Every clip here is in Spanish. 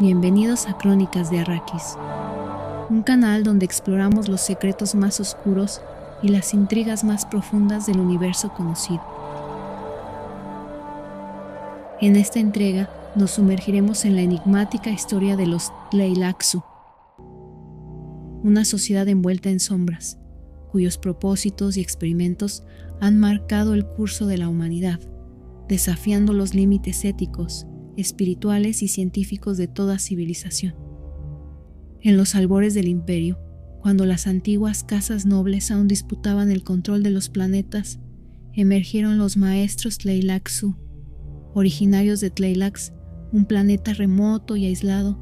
Bienvenidos a Crónicas de Arrakis, un canal donde exploramos los secretos más oscuros y las intrigas más profundas del universo conocido. En esta entrega nos sumergiremos en la enigmática historia de los Tleilaxu, una sociedad envuelta en sombras, cuyos propósitos y experimentos han marcado el curso de la humanidad, desafiando los límites éticos, espirituales y científicos de toda civilización. En los albores del Imperio, cuando las antiguas casas nobles aún disputaban el control de los planetas, emergieron los maestros Tleilaxu. Originarios de Tleilax, un planeta remoto y aislado,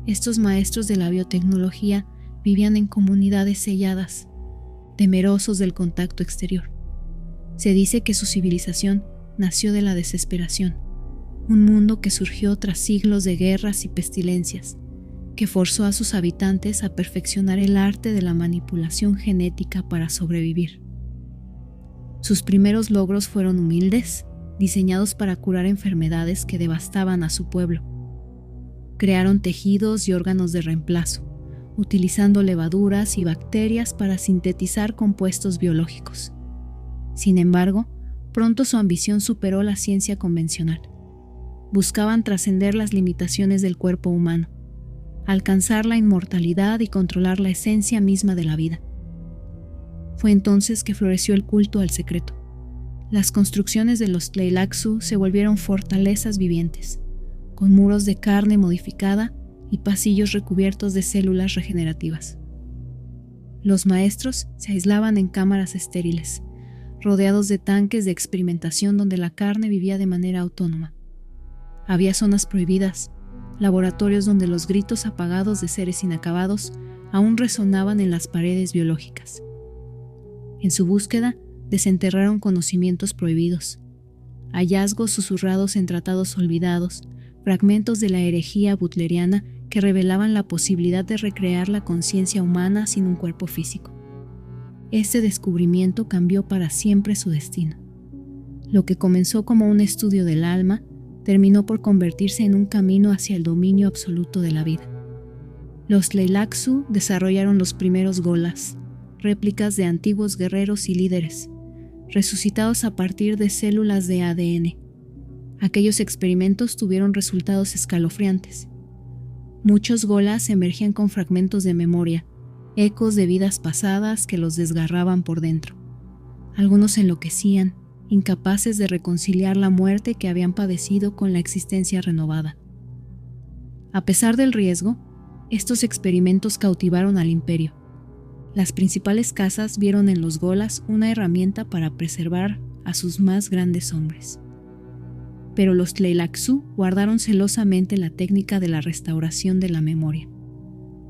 estos maestros de la biotecnología vivían en comunidades selladas, temerosos del contacto exterior. Se dice que su civilización nació de la desesperación, un mundo que surgió tras siglos de guerras y pestilencias, que forzó a sus habitantes a perfeccionar el arte de la manipulación genética para sobrevivir. Sus primeros logros fueron humildes, diseñados para curar enfermedades que devastaban a su pueblo. Crearon tejidos y órganos de reemplazo, utilizando levaduras y bacterias para sintetizar compuestos biológicos. Sin embargo, pronto su ambición superó la ciencia convencional. Buscaban trascender las limitaciones del cuerpo humano, alcanzar la inmortalidad y controlar la esencia misma de la vida. Fue entonces que floreció el culto al secreto. Las construcciones de los Tleilaxu se volvieron fortalezas vivientes, con muros de carne modificada y pasillos recubiertos de células regenerativas. Los maestros se aislaban en cámaras estériles, rodeados de tanques de experimentación donde la carne vivía de manera autónoma. Había zonas prohibidas, laboratorios donde los gritos apagados de seres inacabados aún resonaban en las paredes biológicas. En su búsqueda, desenterraron conocimientos prohibidos, hallazgos susurrados en tratados olvidados, fragmentos de la herejía butleriana que revelaban la posibilidad de recrear la conciencia humana sin un cuerpo físico. Este descubrimiento cambió para siempre su destino. Lo que comenzó como un estudio del alma terminó por convertirse en un camino hacia el dominio absoluto de la vida. Los Tleilaxu desarrollaron los primeros Golas, réplicas de antiguos guerreros y líderes, resucitados a partir de células de ADN. Aquellos experimentos tuvieron resultados escalofriantes. Muchos Golas emergían con fragmentos de memoria, ecos de vidas pasadas que los desgarraban por dentro. Algunos enloquecían, incapaces de reconciliar la muerte que habían padecido con la existencia renovada. A pesar del riesgo, estos experimentos cautivaron al Imperio. Las principales casas vieron en los Golas una herramienta para preservar a sus más grandes hombres. Pero los Tleilaxu guardaron celosamente la técnica de la restauración de la memoria.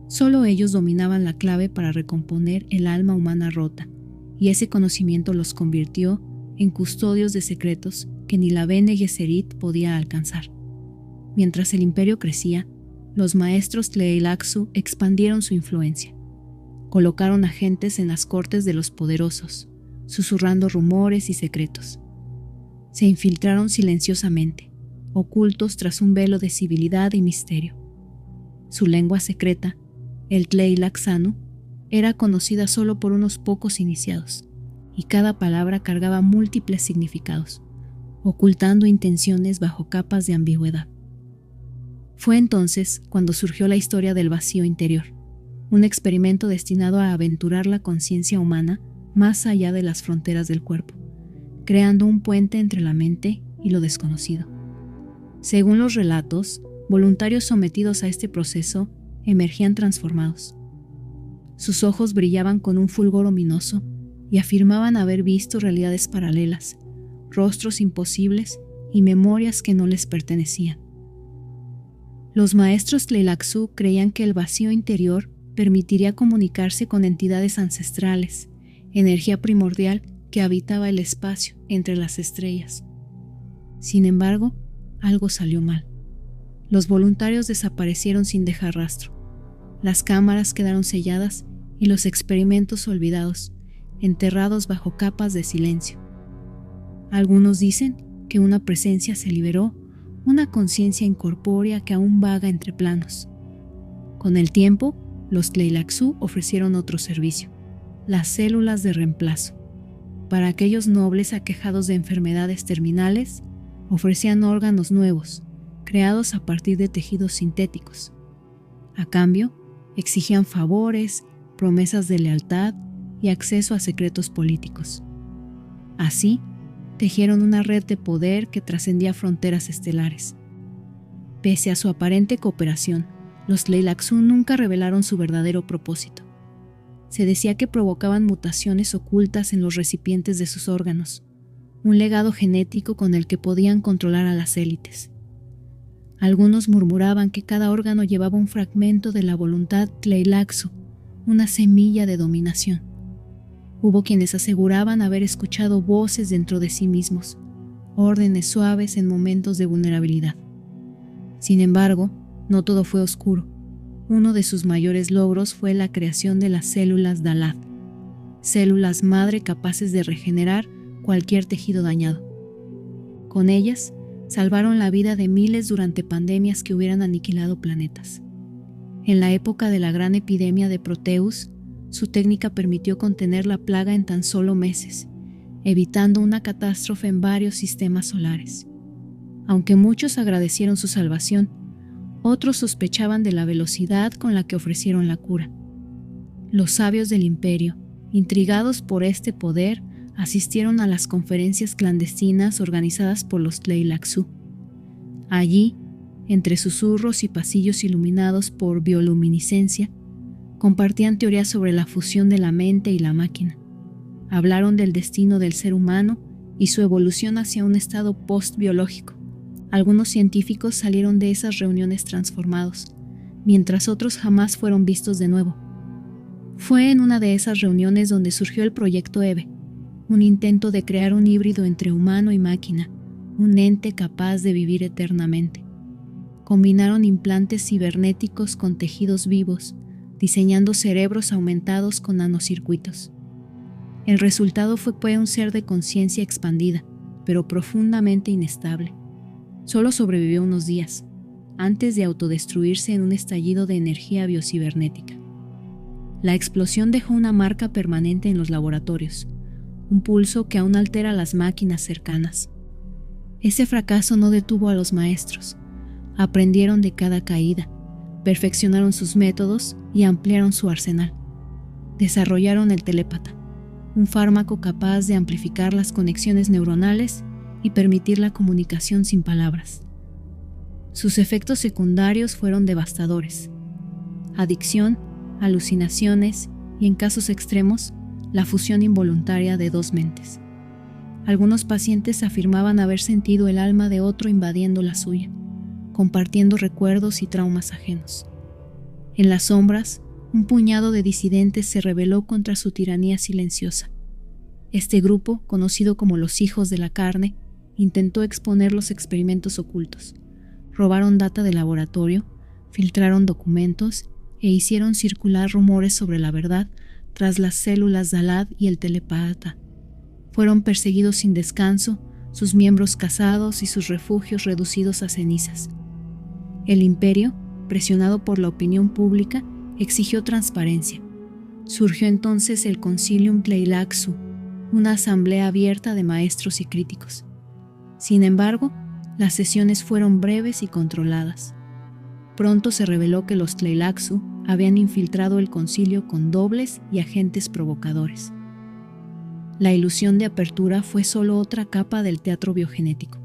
Solo ellos dominaban la clave para recomponer el alma humana rota, y ese conocimiento los convirtió en custodios de secretos que ni la Bene Gesserit podía alcanzar. Mientras el imperio crecía, los maestros Tleilaxu expandieron su influencia. Colocaron agentes en las cortes de los poderosos, susurrando rumores y secretos. Se infiltraron silenciosamente, ocultos tras un velo de civilidad y misterio. Su lengua secreta, el Tleilaxanu, era conocida solo por unos pocos iniciados, y cada palabra cargaba múltiples significados, ocultando intenciones bajo capas de ambigüedad. Fue entonces cuando surgió la historia del vacío interior, un experimento destinado a aventurar la conciencia humana más allá de las fronteras del cuerpo, creando un puente entre la mente y lo desconocido. Según los relatos, voluntarios sometidos a este proceso emergían transformados. Sus ojos brillaban con un fulgor ominoso y afirmaban haber visto realidades paralelas, rostros imposibles y memorias que no les pertenecían. Los maestros Tleilaxu creían que el vacío interior permitiría comunicarse con entidades ancestrales, energía primordial que habitaba el espacio entre las estrellas. Sin embargo, algo salió mal. Los voluntarios desaparecieron sin dejar rastro. Las cámaras quedaron selladas y los experimentos olvidados, enterrados bajo capas de silencio. Algunos dicen que una presencia se liberó una conciencia incorpórea que aún vaga entre planos. Con el tiempo, los Tleilaxu ofrecieron otro servicio, las células de reemplazo. Para aquellos nobles aquejados de enfermedades terminales, ofrecían órganos nuevos, creados a partir de tejidos sintéticos. A cambio, exigían favores, promesas de lealtad y acceso a secretos políticos. Así, tejieron una red de poder que trascendía fronteras estelares. Pese a su aparente cooperación, los Tleilaxu nunca revelaron su verdadero propósito. Se decía que provocaban mutaciones ocultas en los recipientes de sus órganos, un legado genético con el que podían controlar a las élites. Algunos murmuraban que cada órgano llevaba un fragmento de la voluntad Tleilaxu, una semilla de dominación. Hubo quienes aseguraban haber escuchado voces dentro de sí mismos, órdenes suaves en momentos de vulnerabilidad. Sin embargo, no todo fue oscuro. Uno de sus mayores logros fue la creación de las células Dalad, células madre capaces de regenerar cualquier tejido dañado. Con ellas, salvaron la vida de miles durante pandemias que hubieran aniquilado planetas. En la época de la gran epidemia de Proteus, su técnica permitió contener la plaga en tan solo meses, evitando una catástrofe en varios sistemas solares. Aunque muchos agradecieron su salvación, otros sospechaban de la velocidad con la que ofrecieron la cura. Los sabios del imperio, intrigados por este poder, asistieron a las conferencias clandestinas organizadas por los Tleilaxu. Allí, entre susurros y pasillos iluminados por bioluminiscencia, compartían teorías sobre la fusión de la mente y la máquina. Hablaron del destino del ser humano y su evolución hacia un estado post-biológico. Algunos científicos salieron de esas reuniones transformados, mientras otros jamás fueron vistos de nuevo. Fue en una de esas reuniones donde surgió el proyecto EVE, un intento de crear un híbrido entre humano y máquina, un ente capaz de vivir eternamente. Combinaron implantes cibernéticos con tejidos vivos, diseñando cerebros aumentados con nanocircuitos. El resultado fue un ser de conciencia expandida, pero profundamente inestable. Solo sobrevivió unos días, antes de autodestruirse en un estallido de energía biocibernética. La explosión dejó una marca permanente en los laboratorios, un pulso que aún altera las máquinas cercanas. Ese fracaso no detuvo a los maestros. Aprendieron de cada caída, perfeccionaron sus métodos y ampliaron su arsenal. Desarrollaron el telépata, un fármaco capaz de amplificar las conexiones neuronales y permitir la comunicación sin palabras. Sus efectos secundarios fueron devastadores: adicción, alucinaciones y, en casos extremos, la fusión involuntaria de dos mentes. Algunos pacientes afirmaban haber sentido el alma de otro invadiendo la suya, compartiendo recuerdos y traumas ajenos. En las sombras, un puñado de disidentes se rebeló contra su tiranía silenciosa. Este grupo, conocido como los Hijos de la Carne, intentó exponer los experimentos ocultos. Robaron data de laboratorio, filtraron documentos e hicieron circular rumores sobre la verdad tras las células Dalad y el telepata. Fueron perseguidos sin descanso, sus miembros cazados y sus refugios reducidos a cenizas. El imperio, presionado por la opinión pública, exigió transparencia. Surgió entonces el Concilium Tleilaxu, una asamblea abierta de maestros y críticos. Sin embargo, las sesiones fueron breves y controladas. Pronto se reveló que los Tleilaxu habían infiltrado el concilio con dobles y agentes provocadores. La ilusión de apertura fue solo otra capa del teatro biogenético.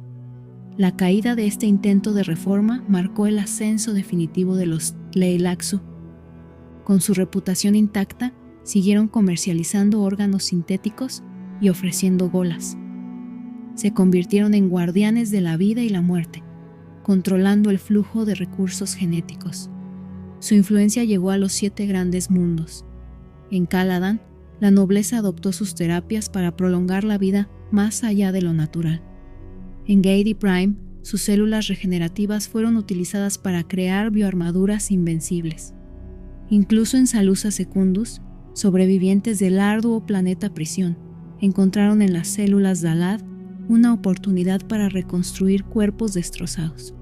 La caída de este intento de reforma marcó el ascenso definitivo de los Tleilaxu. Con su reputación intacta, siguieron comercializando órganos sintéticos y ofreciendo golas. Se convirtieron en guardianes de la vida y la muerte, controlando el flujo de recursos genéticos. Su influencia llegó a los 7 grandes mundos. En Caladan, la nobleza adoptó sus terapias para prolongar la vida más allá de lo natural. En Gedi Prime, sus células regenerativas fueron utilizadas para crear bioarmaduras invencibles. Incluso en Salusa Secundus, sobrevivientes del arduo planeta prisión, encontraron en las células Dalad una oportunidad para reconstruir cuerpos destrozados.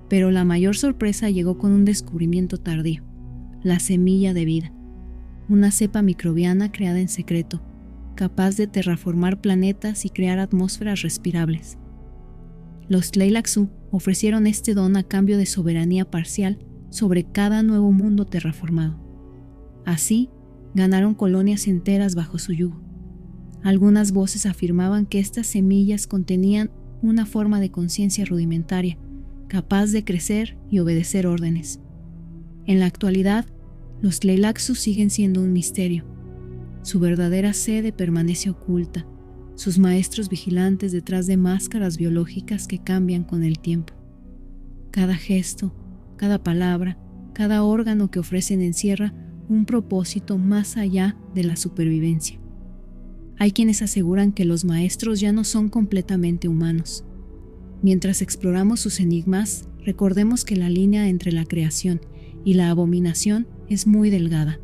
Pero la mayor sorpresa llegó con un descubrimiento tardío: la semilla de vida, una cepa microbiana creada en secreto, capaz de terraformar planetas y crear atmósferas respirables. Los Tleilaxu ofrecieron este don a cambio de soberanía parcial sobre cada nuevo mundo terraformado. Así, ganaron colonias enteras bajo su yugo. Algunas voces afirmaban que estas semillas contenían una forma de conciencia rudimentaria, capaz de crecer y obedecer órdenes. En la actualidad, los Tleilaxu siguen siendo un misterio. Su verdadera sede permanece oculta, sus maestros vigilantes detrás de máscaras biológicas que cambian con el tiempo. Cada gesto, cada palabra, cada órgano que ofrecen encierra un propósito más allá de la supervivencia. Hay quienes aseguran que los maestros ya no son completamente humanos. Mientras exploramos sus enigmas, recordemos que la línea entre la creación y la abominación es muy delgada.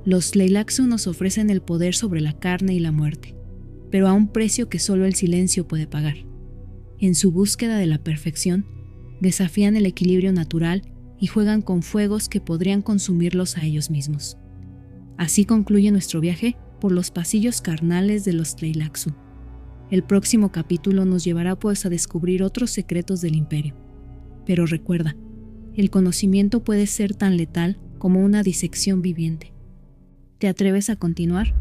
Los Tleilaxu nos ofrecen el poder sobre la carne y la muerte, pero a un precio que solo el silencio puede pagar. En su búsqueda de la perfección, desafían el equilibrio natural y juegan con fuegos que podrían consumirlos a ellos mismos. Así concluye nuestro viaje por los pasillos carnales de los Tleilaxu. El próximo capítulo nos llevará pues a descubrir otros secretos del imperio. Pero recuerda, el conocimiento puede ser tan letal como una disección viviente. ¿Te atreves a continuar?